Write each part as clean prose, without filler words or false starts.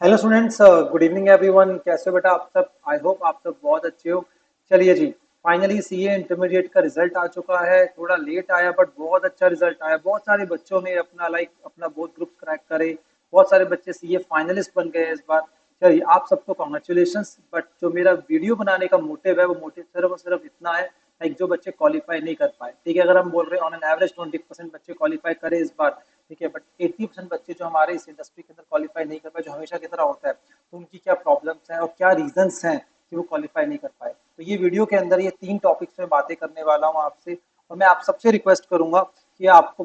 Hello students, good evening everyone. कैसे हो बेटा आप सब? आई होप आप सब बहुत अच्छे हो। चलिए जी, फाइनली सीए इंटरमीडिएट का रिजल्ट आ चुका है। थोड़ा लेट आया बट बहुत अच्छा रिजल्ट आया। बहुत सारे बच्चों ने अपना बोथ ग्रुप्स क्रैक करे। बहुत सारे बच्चे सीए फाइनलिस्ट बन गए इस बार। चलिए आप सबको कॉन्ग्रेचुलेशंस। बट जो मेरा वीडियो बनाने का मोटिव है वो मोटिव सिर्फ और सिर्फ इतना है, लाइक जो बच्चे क्वालिफाई नहीं कर पाए, ठीक है। अगर हम बोल रहे हैं ऑन एन एवरेज 20% बच्चे क्वालिफाई करे इस बार, ठीक है, बट 80% बच्चे जो हमारे इस इंडस्ट्री के अंदर क्वालिफाई नहीं कर पाए, जो हमेशा की तरह होता है, तो उनकी क्या प्रॉब्लम्स हैं और क्या रीजंस हैं कि वो क्वालिफाई नहीं कर पाए। तो ये वीडियो के अंदर ये 3 टॉपिक्स में बातें करने वाला हूँ आपसे। और मैं आप सबसे रिक्वेस्ट करूंगा कि आपको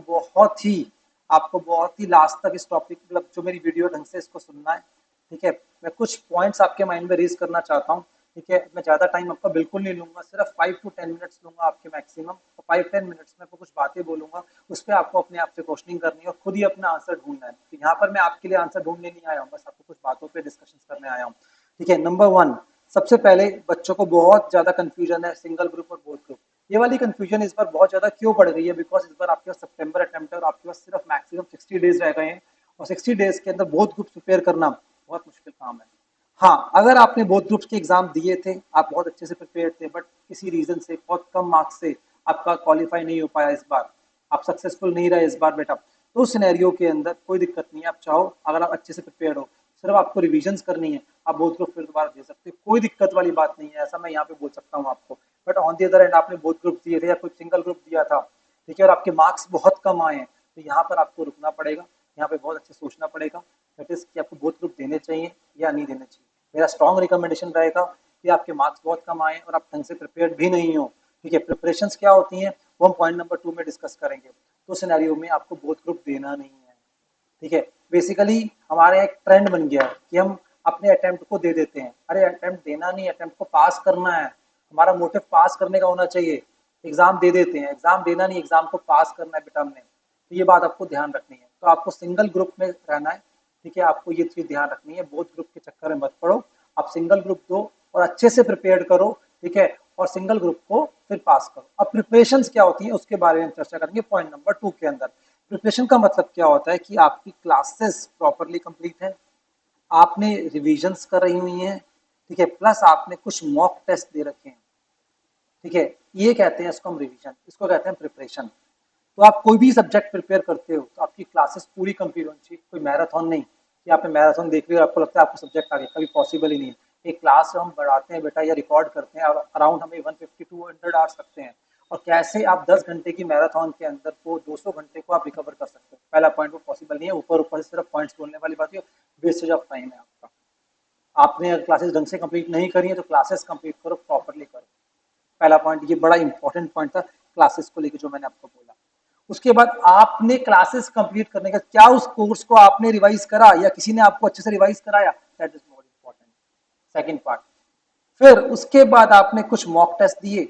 बहुत ही लास्ट तक इस टॉपिक, मतलब जो मेरी वीडियो ढंग से इसको सुनना है, ठीक है। मैं कुछ पॉइंट्स आपके माइंड में रेज करना चाहता हूँ, ठीक है। मैं ज़्यादा टाइम आपका बिल्कुल नहीं लूंगा, सिर्फ 5 to 10 मिनट्स लूंगा आपके मैक्सिमम। तो 5-10 मिनट्स में आपको कुछ बातें बोलूंगा, उस पर आपको अपने आप से क्वेश्चनिंग करनी है और खुद ही अपना आंसर ढूंढना है। तो यहाँ पर मैं आपके लिए आंसर ढूंढने नहीं आया हूँ, बस आपको कुछ बातों पे डिस्कशन करने आया हूँ, ठीक है। नंबर 1, सबसे पहले बच्चों को बहुत ज्यादा कंफ्यूजन है सिंगल ग्रुप और बोथ ग्रुप। ये वाली कंफ्यूजन इस बार बहुत ज्यादा क्यों बढ़ गई है? बिकॉज इस बार आपके पास सितंबर अटेम्प्ट है और आपके पास सिर्फ मैक्सिमम 60 डेज रह गए हैं। और 60 डेज के अंदर बोथ ग्रुप प्रिपेयर करना बहुत मुश्किल काम है। हाँ, अगर आपने बोथ ग्रुप्स के एग्जाम दिए थे, आप बहुत अच्छे से प्रिपेयर थे, बट किसी रीजन से बहुत कम मार्क्स से आपका क्वालिफाई नहीं हो पाया इस बार, आप सक्सेसफुल नहीं रहे इस बार बेटा, तो उस सिनेरियो के अंदर कोई दिक्कत नहीं है। आप चाहो, अगर आप अच्छे से प्रिपेयर हो, सिर्फ आपको रिविजन्स करनी है, आप बोथ ग्रुप फिर दोबारा दे सकते हो, कोई दिक्कत वाली बात नहीं है, ऐसा मैं यहाँ पे बोल सकता हूँ आपको। But on the other and आपने बोथ ग्रुप दिए थे या कोई सिंगल ग्रुप दिया था, ठीक है, और आपके मार्क्स बहुत कम आए हैं, तो यहाँ पर आपको रुकना पड़ेगा। यहाँ पे बहुत अच्छे सोचना पड़ेगा, दैट इज कि आपको बोथ ग्रुप देने चाहिए या नहीं देने चाहिए। मेरा स्ट्रॉन्ग रिकमेंडेशन रहेगा कि आपके मार्क्स बहुत कम आए और आप ढंग से प्रिपेयर्ड भी नहीं हो, ठीक है। प्रिपरेशंस क्या होती हैं वो हम पॉइंट नंबर 2 में डिस्कस करेंगे। तो सिनेरियो में आपको बोथ ग्रुप देना नहीं है, ठीक है। बेसिकली हमारे यहाँ एक ट्रेंड बन गया है कि हम अपने अटेम्प्ट को दे देते हैं। अरे अटेम्प्ट देना नहीं, अटेम्प्ट को पास करना है। हमारा मोटिव पास करने का होना चाहिए। एग्जाम दे देते हैं, एग्जाम देना नहीं, एग्जाम को पास करना है बेटा हमने। तो ये बात आपको ध्यान रखनी है। तो आपको सिंगल ग्रुप में रहना है, ठीक है। आपको ये चीज ध्यान रखनी है, बोथ ग्रुप के चक्कर में मत पड़ो। आप सिंगल ग्रुप दो और अच्छे से प्रिपेयर करो, ठीक है, और सिंगल ग्रुप को फिर पास करो। अब प्रिपरेशंस क्या होती है उसके बारे में हम चर्चा करेंगे पॉइंट नंबर 2 के अंदर। प्रिपरेशन का मतलब क्या होता है कि आपकी क्लासेस प्रॉपरली कंप्लीट है, आपने रिविजन्स कर रही हुई हैं, ठीक है, प्लस आपने कुछ मॉक टेस्ट दे रखे हैं, ठीक है। ये कहते हैं इसको हम रिविजन, इसको कहते हैं प्रिपरेशन। तो आप कोई भी सब्जेक्ट प्रिपेयर करते हो तो आपकी क्लासेस पूरी कंप्लीट होनी चाहिए, कोई मैराथन नहीं कि आपने मैराथन देख लिया और आपको लगता है आपको सब्जेक्ट आ गया, कभी पॉसिबल ही नहीं है। एक क्लास जो हम बढ़ाते हैं बेटा या रिकॉर्ड करते हैं, अराउंड हमें 150-200 आवर्स लगते हैं। और कैसे आप 10 घंटे की मैराथन के अंदर को 200 घंटे को आप रिकवर कर सकते हो? पहला पॉइंट, वो पॉसिबल नहीं है। ऊपर ऊपर से सिर्फ पॉइंट्स बोलने वाली बात है, वेस्टेज ऑफ टाइम है आपका। आपने अगर क्लासेस ढंग से कंप्लीट नहीं करी है तो क्लासेस कंप्लीट करो, प्रॉपरली करो। पहला पॉइंट, ये बड़ा इंपॉर्टेंट पॉइंट था क्लासेस को लेकर जो मैंने आपको बोला। उसके बाद आपने क्लासेस कंप्लीट करने का क्या उस कोर्स को आपने रिवाइज करा या किसी ने आपको अच्छे से रिवाइज कराया? That is more important. Second part, फिर उसके बाद आपने कुछ मॉक टेस्ट दिए।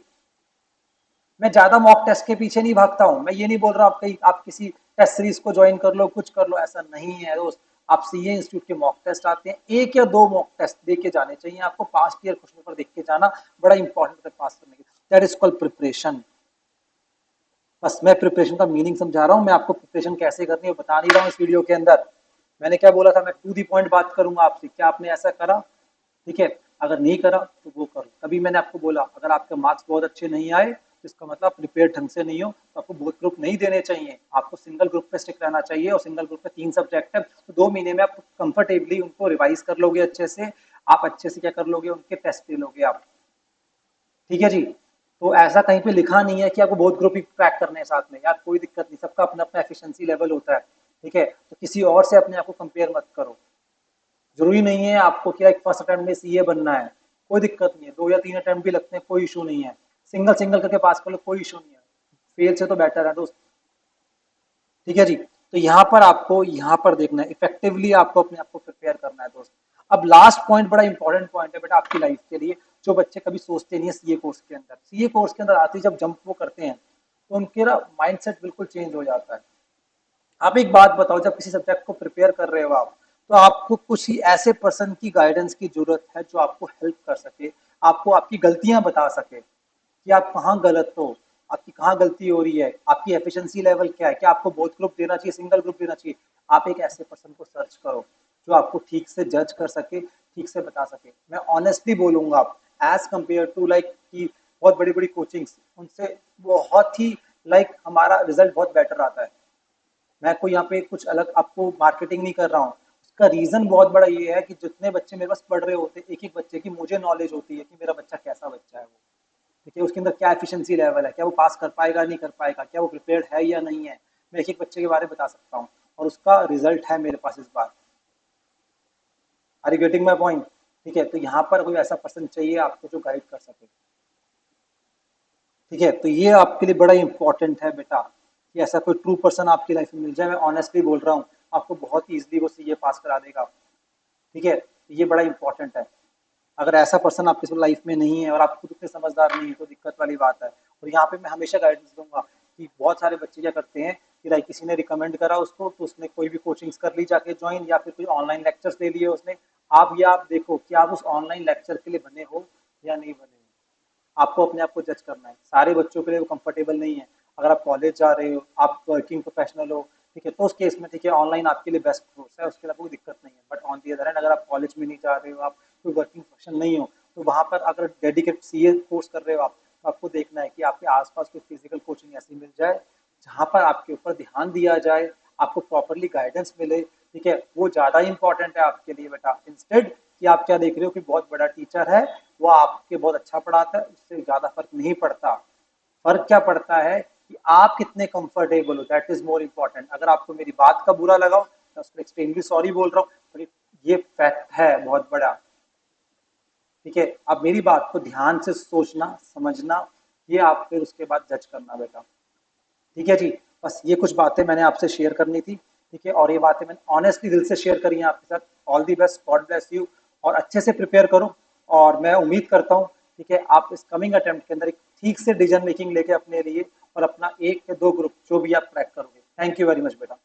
मैं ज्यादा मॉक टेस्ट के पीछे नहीं भागता हूं, मैं ये नहीं बोल रहा हूं आप किसी टेस्ट सीरीज को ज्वाइन कर लो, कुछ कर लो, ऐसा नहीं है दोस्त। आप सीए इंस्टीट्यूट के मॉक टेस्ट आते हैं, 1 या 2 मॉक टेस्ट दे के जाने चाहिए आपको। पास्ट ईयर क्वेश्चन पेपर देख के जाना बड़ा इंपॉर्टेंट है पास करने के। That is called preparation. बस मैं प्रिपरेशन का मीनिंग समझा रहा हूँ, मैं आपको प्रिपरेशन कैसे करनी है बता नहीं रहा हूँ इस वीडियो के अंदर। मैंने क्या बोला था, मैं टू दी पॉइंट बात करूंगा आपसे, क्या आपने ऐसा करा? ठीक है, अगर नहीं करा तो वो करो। तभी मैंने आपको बोला अगर आपके मार्क्स बहुत अच्छे नहीं आए तो इसका मतलब प्रिपेयर ढंग से नहीं हो, तो आपको बोथ ग्रुप नहीं देने चाहिए, आपको सिंगल ग्रुप पे स्टिक रहना चाहिए। और सिंगल ग्रुप पे 3 सब्जेक्ट है, तो 2 महीने में आप कंफर्टेबली उनको रिवाइज कर लोगे अच्छे से। आप अच्छे से क्या कर लोगे, उनके टेस्ट दे लोगे आप, ठीक है जी। तो ऐसा कहीं पे लिखा नहीं है कि आपको बहुत ग्रुप ही क्रैक करने हैं साथ में, यार कोई दिक्कत नहीं, सबका अपना अपना एफिशिएंसी लेवल होता है, ठीक है। तो किसी और से अपने आप को कंपेयर मत करो। जरूरी नहीं है आपको क्या एक फर्स्ट अटेम्प्ट में सीए बनना है, कोई दिक्कत नहीं है। 2 या 3 अटेम्प्ट भी लगते हैं, कोई इशू नहीं है। सिंगल सिंगल करके पास कर लो, कोई इशू नहीं है। फेल से तो बेटर है दोस्त, ठीक है जी। तो यहाँ पर देखना है, इफेक्टिवली आपको अपने आप को प्रिपेयर करना है दोस्त। अब लास्ट पॉइंट बड़ा इंपॉर्टेंट पॉइंट है बेटा आपकी लाइफ के लिए। जो बच्चे कभी सोचते नहीं है सीए कोर्स के अंदर, सीए कोर्स के अंदर आते ही जब जंप वो करते हैं तो उनके ना माइंडसेट बिल्कुल चेंज हो जाता है। आप एक बात बताओ, जब किसी सब्जेक्ट को प्रिपेयर कर रहे हो आप, तो आपको कुछ ही ऐसे पर्सन की गाइडेंस की जरूरत है जो आपको हेल्प कर सके, आपको आपकी गलतियां बता सके कि आप कहाँ गलत हो, आपकी कहाँ गलती हो रही है, आपकी एफिशिएंसी लेवल क्या है, क्या आपको बोथ ग्रुप देना चाहिए, सिंगल ग्रुप देना चाहिए। आप एक ऐसे पर्सन को सर्च करो, जो आपको ठीक से जज कर सके, ठीक से बता सके। मैं ऑनेस्टली बोलूंगा, एज कम्पेयर टू लाइक कि बहुत बड़ी बड़ी कोचिंग्स, उनसे बहुत ही लाइक हमारा रिजल्ट बहुत बेटर आता है। मैं कोई यहाँ पे कुछ अलग आपको मार्केटिंग नहीं कर रहा हूँ। उसका रीजन बहुत बड़ा ये है कि जितने बच्चे मेरे पास पढ़ रहे होते हैं, एक एक बच्चे की मुझे नॉलेज होती है कि मेरा बच्चा कैसा बच्चा है वो, ठीक है, उसके अंदर क्या एफिशिएंसी लेवल है, क्या वो पास कर पाएगा नहीं कर पाएगा, क्या वो प्रिपेयर्ड है या नहीं है। मैं एक एक बच्चे के बारे में बता सकता हूँ और उसका रिजल्ट है मेरे पास इस बार। Are you getting my point? ठीक है, तो यहाँ पर कोई ऐसा पर्सन चाहिए आपको जो गाइड कर सके। ठीक है, तो ये आपके लिए बड़ा इंपॉर्टेंट है बेटा, कि ऐसा कोई ट्रू पर्सन आपकी लाइफ में मिल जाए। मैं ऑनेस्टली बोल रहा हूँ, आपको बहुत ईजिली वो सीए पास करा देगा। ठीक है, ये बड़ा इंपॉर्टेंट है। अगर ऐसा पर्सन आपकी लाइफ में नहीं है और आप खुद उतने समझदार नहीं है तो दिक्कत वाली बात है। और यहाँ पे मैं हमेशा गाइडेंस दूंगा कि बहुत सारे बच्चे क्या करते हैं कि लाइक किसी ने रिकमेंड करा उसको, तो उसने कोई भी कोचिंग्स कर ली जाके ज्वाइन, या फिर कोई ऑनलाइन लेक्चर्स ले लिए उसने। आप देखो कि आप उस ऑनलाइन लेक्चर के लिए बने हो या नहीं बने हो। आपको अपने आप को जज करना है। सारे बच्चों के लिए वो कंफर्टेबल नहीं है। अगर आप कॉलेज जा रहे हो, आप वर्किंग प्रोफेशनल हो, ठीक है, तो उस केस में ठीक है ऑनलाइन आपके लिए बेस्ट कोर्स है, उसके लिए कोई दिक्कत नहीं है। But on the other hand, अगर आप कॉलेज में नहीं जा रहे हो, आप कोई वर्किंग प्रोफेशनल नहीं हो, तो वहाँ पर अगर डेडिकेट सीए कोर्स कर रहे हो आप, तो आपको देखना है कि आपके आसपास कोई फिजिकल कोचिंग ऐसी मिल जाए जहाँ पर आपके ऊपर ध्यान दिया जाए, आपको प्रॉपरली गाइडेंस मिले। ठीक है, वो ज़्यादा इंपॉर्टेंट है आपके लिए बेटा। इंस्टेड कि आप क्या देख रहे हो कि बहुत बड़ा टीचर है, वो आपके बहुत अच्छा पढ़ाता है, उससे ज़्यादा फर्क नहीं पड़ता। फर्क क्या पड़ता है कि आप कितने कंफर्टेबल हो, दैट इज मोर इम्पोर्टेंट। अगर आपको मेरी बात का बुरा लगा हो, मैं उसको एक्सट्रीमली सॉरी बोल रहा हूँ, पर ये फैक्ट है बहुत बड़ा। ठीक है, आप मेरी बात को ध्यान से सोचना समझना, ये आप फिर उसके बाद जज करना बेटा। ठीक है जी, बस ये कुछ बातें मैंने आपसे शेयर करनी थी। ठीक है, और ये बातें मैंने ऑनेस्टली दिल से शेयर करी हैं आपके साथ। All the best, God bless you, और अच्छे से प्रिपेयर करो। और मैं उम्मीद करता हूँ, ठीक है, आप इस कमिंग अटेम्प्ट के अंदर एक ठीक से डिसीजन मेकिंग लेके अपने लिए और अपना एक या दो ग्रुप जो भी आप क्रैक करोगे। थैंक यू वेरी मच बेटा।